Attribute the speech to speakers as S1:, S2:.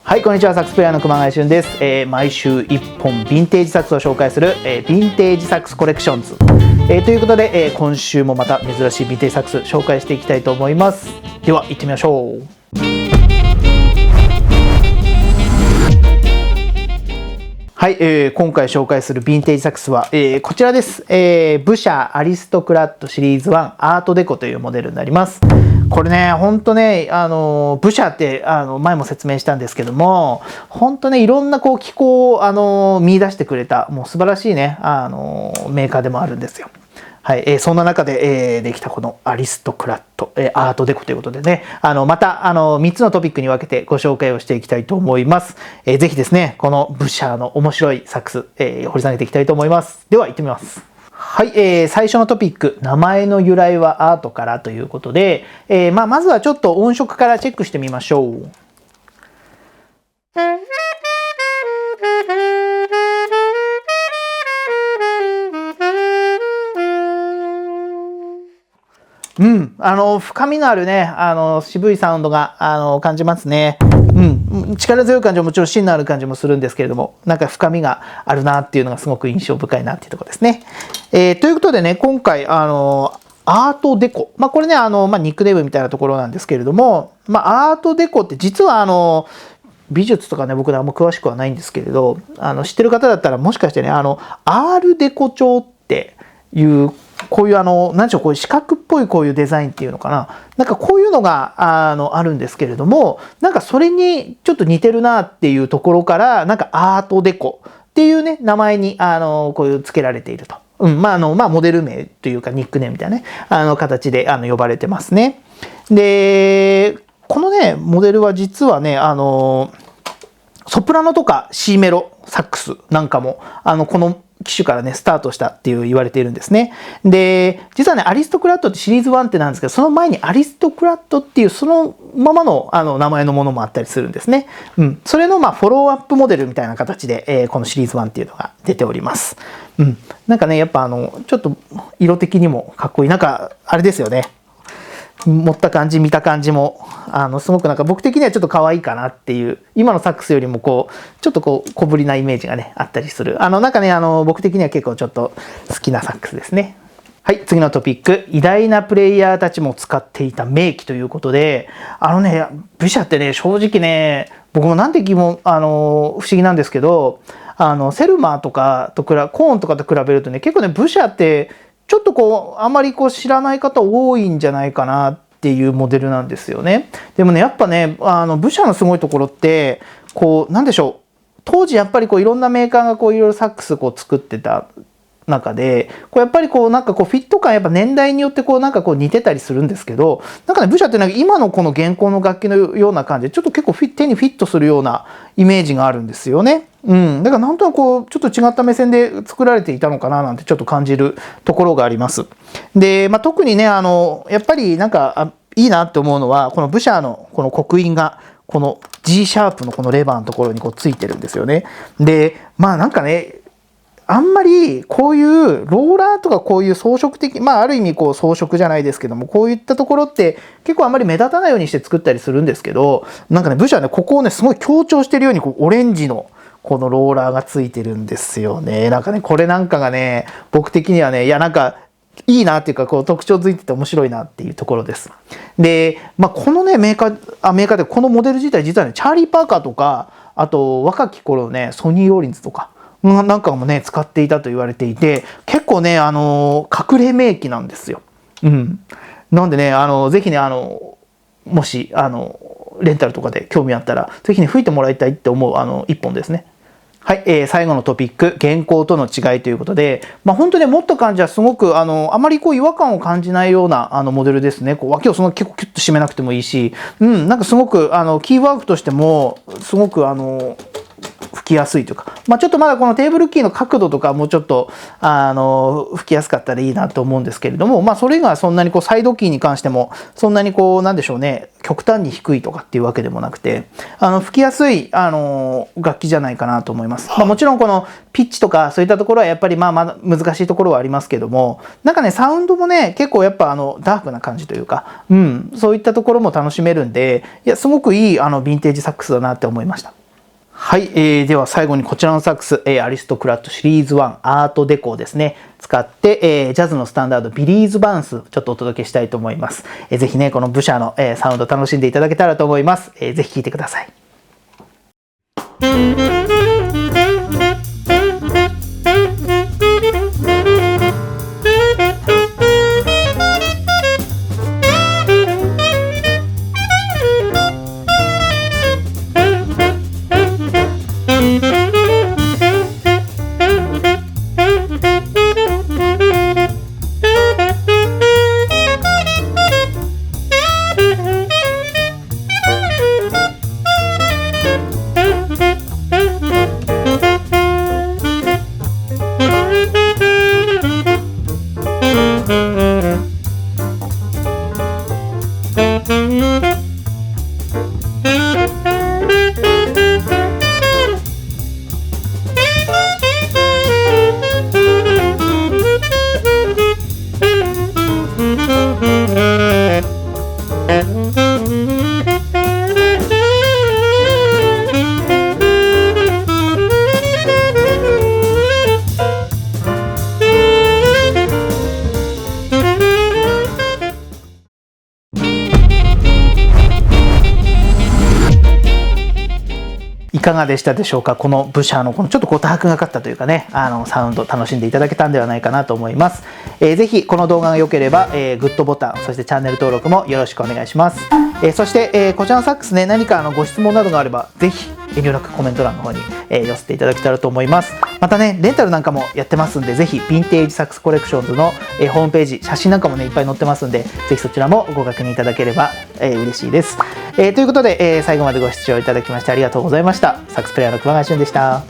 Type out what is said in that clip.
S1: はい、こんにちは。サックスプレイヤーの熊谷俊です。毎週1本ヴィンテージサックスを紹介する、ヴィンテージサックスコレクションズ。ということで、今週もまた珍しいヴィンテージサックス紹介していきたいと思います。では、行ってみましょう。はい、今回紹介するヴィンテージサックスは、こちらです。ブシャアリストクラットシリーズ1アートデコというモデルになります。これね、ほんとね、ブシャって前も説明したんですけども、ほんとね、いろんな機構を見出してくれた、もう素晴らしいね、メーカーでもあるんですよ。はい、そんな中で、できたこのアリストクラット、アートデコということでね、また3つのトピックに分けてご紹介をしていきたいと思います。ぜひですね、このブシャーの面白いサックス、掘り下げていきたいと思います。では行ってみます。はい、最初のトピック、名前の由来はアートからということで、まずはちょっと音色からチェックしてみましょう。深みのあるね、渋いサウンドが、感じますね。力強い感じももちろん芯のある感じもするんですけれども、なんか深みがあるなっていうのがすごく印象深いなっていうところですね。ということでね、今回、アートデコ。これね、ニックネームみたいなところなんですけれども、アートデコって実は美術とかね、僕あんま詳しくはないんですけれど、知ってる方だったらもしかしてね、アールデコ調っていう、こういう何でしょう、こういう四角っぽいこういうデザインっていうのかな。なんかこういうのがあるんですけれども、なんかそれにちょっと似てるなっていうところから、なんかアートデコっていうね、名前にこういう付けられていると。モデル名というかニックネームみたいなね、形で呼ばれてますね。で、このね、モデルは実はね、ソプラノとか C メロ、サックスなんかも、この機種からね、スタートしたっていう言われているんですね。で、実はね、アリストクラットってシリーズ1ってなんですけど、その前にアリストクラットっていうそのままの名前のものもあったりするんですね。それのフォローアップモデルみたいな形で、このシリーズ1っていうのが出ております。なんかね、やっぱちょっと色的にもかっこいい。なんか、あれですよね。持った感じ見た感じもすごくなんか僕的にはちょっと可愛いかなっていう、今のサックスよりもちょっと小ぶりなイメージがねあったりする、なんかね僕的には結構ちょっと好きなサックスですね。はい、次のトピック、偉大なプレイヤーたちも使っていた名機ということで、ブシャってね、正直ね、僕もなんて疑問不思議なんですけど、セルマーとかコーンとかと比べるとね、結構ねブシャってちょっとあんまり知らない方多いんじゃないかなっていうモデルなんですよね。でもね、やっぱね、ブシャのすごいところって、なんでしょう。当時やっぱりいろんなメーカーがいろいろサックス作ってた中で、やっぱりなんかフィット感やっぱ年代によってなんか似てたりするんですけど、なんかね、ブシャってなんか今のこの現行の楽器のような感じで、ちょっと結構手にフィットするようなイメージがあるんですよね。だからなんとなくちょっと違った目線で作られていたのかななんてちょっと感じるところがあります。で、特にね、やっぱりなんかいいなって思うのは、このブシャのこの刻印が、この G シャープのこのレバーのところについてるんですよね。で、なんかね、あんまりこういうローラーとかこういう装飾的、ある意味装飾じゃないですけども、こういったところって結構あんまり目立たないようにして作ったりするんですけど、なんかね、ブシャはね、ここをね、すごい強調してるようにオレンジのこのローラーがついてるんですよね。なんかね、これなんかがね、僕的にはね、いやなんかいいなっていうか、特徴づいてて面白いなっていうところです。で、このね、メーカーでこのモデル自体実はね、チャーリー・パーカーとか、あと若き頃のね、ソニー・ローリンズとか、なんかもね、使っていたと言われていて、結構ね、隠れ名機なんですよ。なんでね、ぜひね、もし、レンタルとかで興味あったら、ぜひね、吹いてもらいたいって思う、一本ですね。はい、最後のトピック、現行との違いということで、本当に持った感じはすごく、あまり違和感を感じないようなモデルですね。脇をその結構キュッと締めなくてもいいし、なんかすごくキーワークとしてもすごく吹きやすいというか、ちょっとまだこのテーブルキーの角度とかもうちょっと吹きやすかったらいいなと思うんですけれども、それがそんなにこうサイドキーに関してもそんなにこうなんでしょうね、極端に低いとかっていうわけでもなくて、吹きやすい楽器じゃないかなと思います。もちろんこのピッチとかそういったところはやっぱりまだ難しいところはありますけども、なんかねサウンドもね結構やっぱダークな感じというか、そういったところも楽しめるんで、いやすごくいいヴィンテージサックスだなって思いました。はい、では最後にこちらのサックス、アリストクラットシリーズ1アートデコをですね使って、ジャズのスタンダードビリーズバウンスちょっとお届けしたいと思います。ぜひねこのブシャの、サウンド楽しんでいただけたらと思います。ぜひ聴いてください。いかがでしたでしょうか。このブシャーのこのちょっとこうダークがかったというかね、サウンド楽しんでいただけたんではないかなと思います。ぜひこの動画が良ければ、グッドボタン、そしてチャンネル登録もよろしくお願いします。そして、こちらのサックスね、何かご質問などがあれば、ぜひ遠慮なくコメント欄の方に、寄せていただけたらと思います。またね、レンタルなんかもやってますんで、ぜひヴィンテージサックスコレクションズの、ホームページ、写真なんかもね、いっぱい載ってますんで、ぜひそちらもご確認いただければ、嬉しいです。ということで、最後までご視聴いただきましてありがとうございました。サックスプレイヤーの熊谷俊でした。